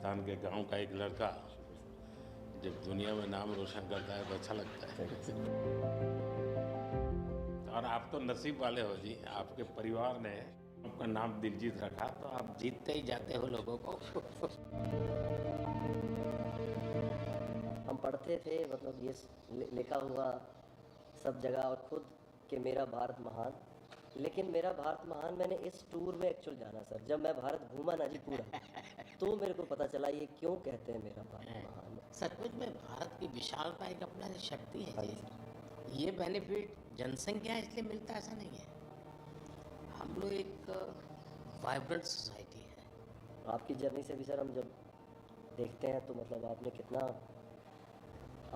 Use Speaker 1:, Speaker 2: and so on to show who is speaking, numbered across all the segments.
Speaker 1: राजस्थान के गांव का एक लड़का जब दुनिया में नाम रोशन करता है तो अच्छा लगता है। और आप तो नसीब वाले हो जी, आपके परिवार ने आपका नाम दिलजीत रखा तो आप जीतते ही जाते हो लोगों को।
Speaker 2: हम पढ़ते थे, मतलब ये लिखा हुआ सब जगह और खुद कि मेरा भारत महान। लेकिन मेरा भारत महान मैंने इस टूर में एक्चुअल जाना सर, जब मैं भारत घूमा ना जी पूरा, तो मेरे को पता चला ये क्यों कहते हैं मेरा भारत महान।
Speaker 3: सचमुच में भारत की विशालता एक अपना शक्ति है जी।
Speaker 2: सर
Speaker 3: ये बेनिफिट जनसंख्या इसलिए मिलता, ऐसा नहीं है। हम लोग एक वाइब्रेंट सोसाइटी है।
Speaker 2: आपकी जर्नी से भी सर हम जब देखते हैं तो मतलब आपने कितना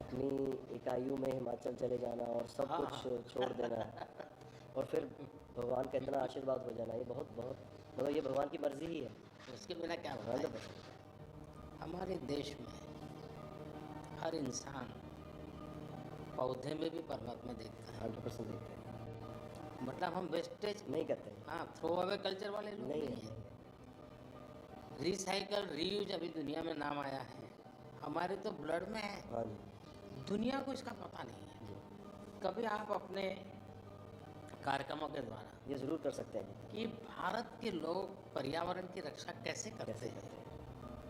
Speaker 2: अपनी एक आयु में हिमाचल चले जाना और सब कुछ छोड़ देना और फिर भगवान का इतना आशीर्वाद हो जाना, ये बहुत बहुत मतलब ये भगवान की मर्जी ही है।
Speaker 3: उसके बिना क्या होता है? हमारे देश में हर इंसान पौधे में भी परमात्मा देखता है।
Speaker 2: 100% देखते हैं,
Speaker 3: मतलब हम वेस्टेज
Speaker 2: नहीं करते हैं।
Speaker 3: हाँ, थ्रो अवे कल्चर वाले लोग
Speaker 2: नहीं
Speaker 3: नहीं
Speaker 2: है।
Speaker 3: हैं। रिसाइकल रीयूज अभी दुनिया में नाम आया है, हमारे तो ब्लड में है।
Speaker 2: हाँ जी।
Speaker 3: दुनिया को इसका पता नहीं है। कभी आप अपने कार्यक्रमों के द्वारा
Speaker 2: ये ज़रूर कर सकते हैं
Speaker 3: कि भारत के लोग पर्यावरण की रक्षा कैसे करते हैं।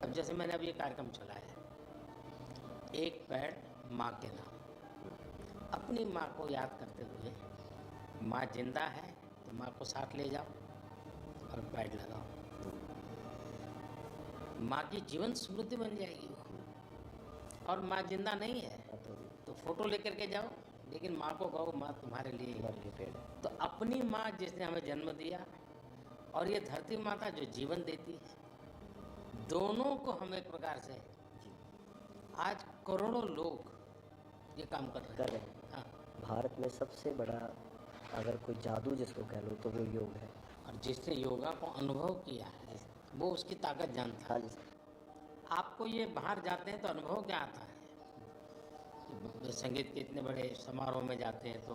Speaker 3: अब जैसे मैंने अब ये कार्यक्रम चलाया, एक पेड़ माँ के नाम, अपनी माँ को याद करते हुए, माँ जिंदा है तो माँ को साथ ले जाओ और पेड़ लगाओ। माँ की जीवन समृद्धि बन जाएगी वो। और माँ जिंदा नहीं है तो फोटो लेकर के जाओ, लेकिन माँ को कहो माँ तुम्हारे लिए
Speaker 2: पेड़ है।
Speaker 3: तो अपनी माँ जिसने हमें जन्म दिया और ये धरती माता जो जीवन देती है, दोनों को हम एक प्रकार से आज करोड़ों लोग ये काम कर रहे हैं। हाँ।
Speaker 2: भारत में सबसे बड़ा अगर कोई जादू जिसको कह लो तो वो योग है।
Speaker 3: और जिसने योगा को अनुभव किया है वो उसकी ताकत जानता है।
Speaker 2: हाँ जी सर।
Speaker 3: आपको ये बाहर जाते हैं तो अनुभव क्या आता है? संगीत के इतने बड़े समारोह में जाते हैं तो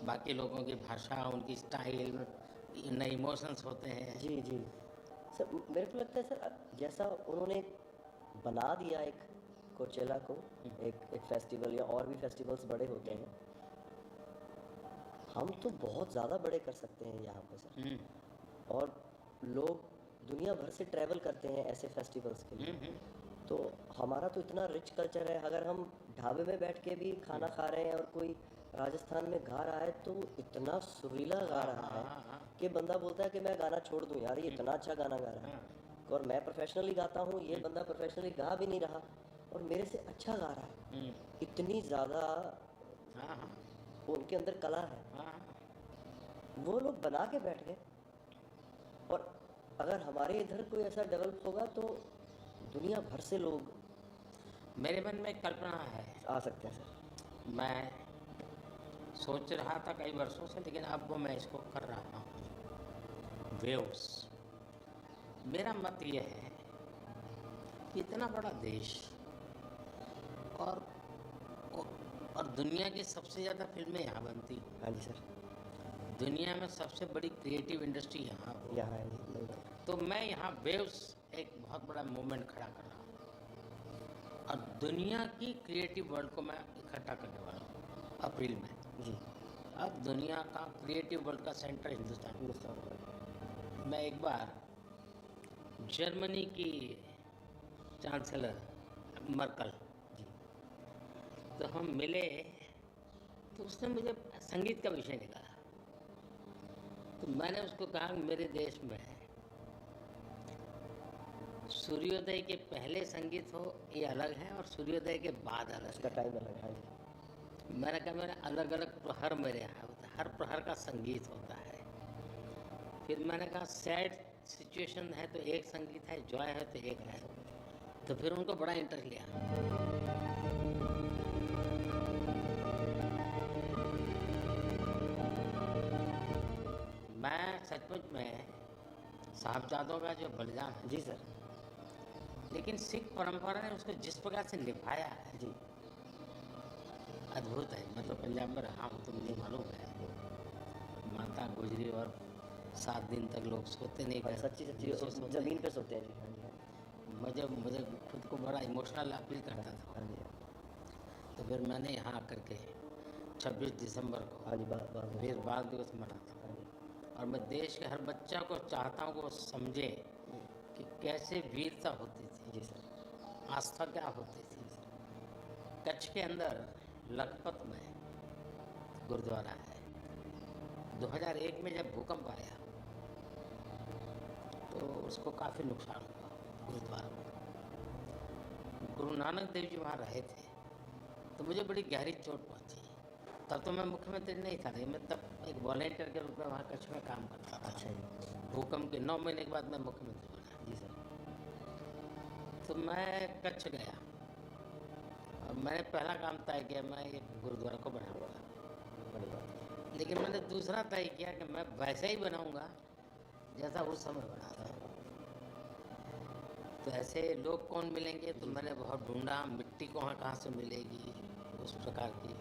Speaker 3: बाकी लोगों की भाषा, उनकी स्टाइल, नए इमोशंस होते हैं।
Speaker 2: जी जी सर, मेरे को लगता है सर जैसा उन्होंने बना दिया एक कोचेला को एक फेस्टिवल या और भी फेस्टिवल्स बड़े होते हैं, हम तो बहुत ज़्यादा बड़े कर सकते हैं यहाँ पे सर। और लोग दुनिया भर से ट्रैवल करते हैं ऐसे फेस्टिवल्स के लिए। तो हमारा तो इतना रिच कल्चर है, अगर हम ढाबे में बैठ के भी खाना खा रहे हैं और कोई राजस्थान में गा रहा है तो इतना सुरीला गा रहा है कि बंदा बोलता है कि मैं गाना छोड़ दूं यार, ये इतना अच्छा गाना गा रहा है। और मैं प्रोफेशनली गाता हूँ, ये बंदा प्रोफेशनली गा भी नहीं रहा और मेरे से अच्छा गा रहा है। इतनी ज़्यादा उनके अंदर कला है, वो लोग बना के बैठ गए। और अगर हमारे इधर कोई ऐसा डेवलप होगा तो दुनिया भर से लोग,
Speaker 3: मेरे मन में एक कल्पना है,
Speaker 2: आ सकते हैं सर।
Speaker 3: मैं सोच रहा था कई वर्षों से, लेकिन अब वो मैं इसको कर रहा हूँ। वेव्स, मेरा मत ये है कि इतना बड़ा देश और दुनिया की सबसे ज़्यादा फिल्में यहाँ बनती।
Speaker 2: हाँ जी सर।
Speaker 3: दुनिया में सबसे बड़ी क्रिएटिव इंडस्ट्री यहाँ
Speaker 2: है जी।
Speaker 3: तो मैं यहाँ वेव्स एक बहुत बड़ा मूवमेंट खड़ा कर रहा हूँ और दुनिया की क्रिएटिव वर्ल्ड को मैं इकट्ठा करने वाला हूँ अप्रैल में
Speaker 2: जी।
Speaker 3: अब दुनिया का क्रिएटिव वर्ल्ड का सेंटर हिंदुस्तान। मैं एक बार जर्मनी की चांसलर मर्कल जी, तो हम मिले तो उसने मुझे संगीत का विषय निकाला। तो मैंने उसको कहा मेरे देश में सूर्योदय के पहले संगीत हो ये अलग है और सूर्योदय के बाद अलग,
Speaker 2: इसका टाइम अलग है।
Speaker 3: मैंने कहा मेरा अलग अलग प्रहर मेरे यहाँ होता है, हर प्रहर का संगीत होता है। फिर मैंने कहा सैड सिचुएशन है तो एक संगीत है, जॉय है तो एक है। तो फिर उनको बड़ा इंटरेस्ट लिया। मैं सचमुच में साहबजादों का जो बलिदान है
Speaker 2: जी सर,
Speaker 3: लेकिन सिख परंपरा ने उसको जिस प्रकार से निभाया है
Speaker 2: जी,
Speaker 3: अद्भुत है। मतलब पंजाब में रहा हूँ तो मुझे मालूम है, माता गुजरी और 7 दिन तक लोग सोते नहीं थे,
Speaker 2: सच्ची
Speaker 3: नीचे सोते
Speaker 2: ज़मीन पे सोते हैं जी। हाँ जी।
Speaker 3: मुझे खुद को बड़ा इमोशनल फील करता था।
Speaker 2: हाँ जी,
Speaker 3: तो फिर मैंने यहाँ आकर के 26 दिसंबर को
Speaker 2: हाँ जी, बात
Speaker 3: वीर बाल दिवस मनाता हूँ।
Speaker 2: हाँ जी,
Speaker 3: और मैं देश के हर बच्चा को चाहता हूँ कि वो समझे कि कैसे वीरता होती थी,
Speaker 2: जी सर,
Speaker 3: आस्था क्या होती थी। कच्छ के अंदर लखपत में गुरुद्वारा है। 2001 में जब भूकंप आया तो उसको काफ़ी नुकसान हुआ गुरुद्वारा में। गुरु नानक देव जी वहाँ रहे थे, तो मुझे बड़ी गहरी चोट पहुँची। तब तो मैं मुख्यमंत्री नहीं था, मैं तब एक वॉलेंटियर के रूप में वहाँ कच्छ में काम करता था।
Speaker 2: अच्छा जी,
Speaker 3: भूकंप के 9 महीने के बाद मैं मुख्यमंत्री बना।
Speaker 2: जी सर,
Speaker 3: तो मैं कच्छ गया और मैंने पहला काम तय किया, मैं एक गुरुद्वारा को बनाऊंगा।
Speaker 2: बड़ी बात है।
Speaker 3: लेकिन मैंने दूसरा तय किया कि मैं वैसे ही बनाऊंगा जैसा उस समय बना था। तो ऐसे लोग कौन मिलेंगे, तो मैंने बहुत ढूंढा, मिट्टी कहाँ से मिलेगी उस प्रकार की।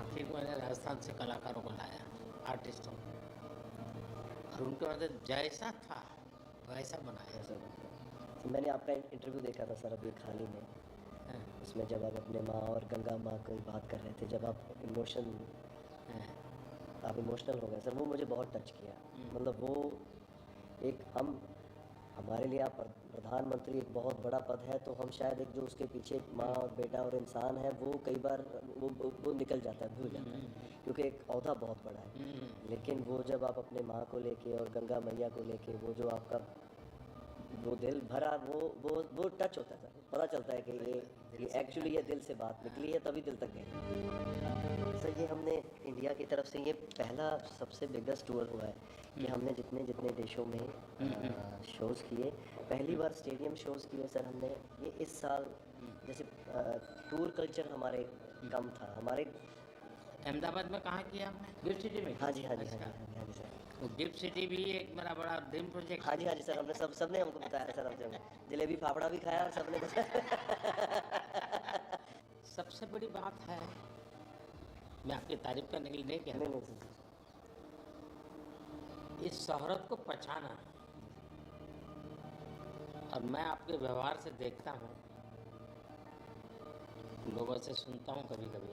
Speaker 3: आखिर को मैंने राजस्थान से कलाकारों को लाया, आर्टिस्टों को, और उनके बाद जैसा था वैसा बनाया।
Speaker 2: ऐसा बात है। तो मैंने आपका इंटरव्यू देखा था सर अभी हाल ही में,
Speaker 3: हाँ,
Speaker 2: उसमें जब आप अपने माँ और गंगा माँ की बात कर रहे थे, जब आप इमोशनल हो गए सर, वो मुझे बहुत टच किया। मतलब वो एक हमारे लिए आप प्रधानमंत्री एक बहुत बड़ा पद है, तो हम शायद एक जो उसके पीछे माँ और बेटा और इंसान है, वो कई बार वो निकल जाता है, भूल जाता है, क्योंकि एक ओहदा बहुत बड़ा है। लेकिन वो जब आप अपने माँ को लेके और गंगा मैया को लेके, वो जो आपका वो दिल भरा, वो टच होता है, पता चलता है कि ये एक्चुअली ये दिल से बात निकली है, तभी दिल तक गई। सर ये हमने इंडिया की तरफ से ये पहला सबसे बिगेस्ट टूर हुआ है कि हमने जितने देशों में शोज़ किए, पहली बार स्टेडियम शोज़ किए सर हमने। ये इस साल जैसे टूर कल्चर हमारे कम था हमारे।
Speaker 3: अहमदाबाद में कहाँ किया आपने? गिफ्ट सिटी में?
Speaker 2: हाँ जी, हाँ जी,
Speaker 3: अच्छा।
Speaker 2: हाँ जी, हाँ जी सर,
Speaker 3: तो गिफ्ट सिटी भी एक मेरा बड़ा ड्रीम प्रोजेक्ट।
Speaker 2: हाँ जी, हाँ जी सर, हमने सबने हमको बताया सर, हमसे जलेबी फाफड़ा भी खाया और सबने
Speaker 3: सबसे बड़ी बात है, मैं आपकी तारीफ करने के लिए नहीं कह रहा
Speaker 2: नहीं
Speaker 3: हूँ,
Speaker 2: नहीं सर,
Speaker 3: इस शोहरत को पहचाना। और मैं आपके व्यवहार से देखता हूँ, लोगों से सुनता हूँ कभी कभी,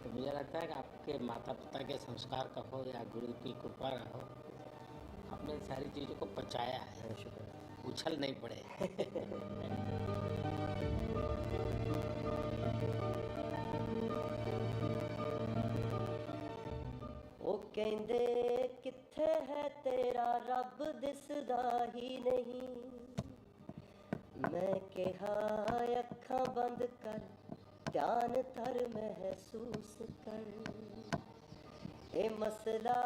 Speaker 3: तो मुझे लगता है कि आपके माता पिता के संस्कार का हो या गुरु की कृपा का हो, आपने सारी चीज़ों को पचाया है,
Speaker 2: शुक्र है।
Speaker 3: उछल नहीं पड़े।
Speaker 2: ਉਹ ਕਹਿੰਦੇ ਕਿੱਥੇ ਹੈ ਤੇਰਾ ਰੱਬ ਦਿਸਦਾ ਹੀ ਨਹੀਂ, ਮੈਂ ਕਿਹਾ ਅੱਖਾਂ ਬੰਦ ਕਰ ਧਿਆਨ ਧਰ ਮਹਿਸੂਸ ਕਰ, ਇਹ ਮਸਲਾ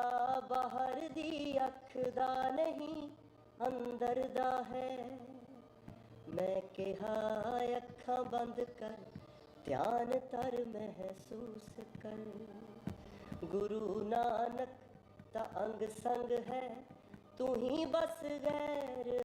Speaker 2: ਬਾਹਰ ਦੀ ਅੱਖ ਦਾ ਨਹੀਂ ਅੰਦਰ ਦਾ ਹੈ, ਮੈਂ ਕਿਹਾ ਅੱਖਾਂ ਬੰਦ ਕਰ ਧਿਆਨ ਧਰ ਮਹਿਸੂਸ ਕਰ, गुरु नानक ता अंग संग है, तू ही बस गैर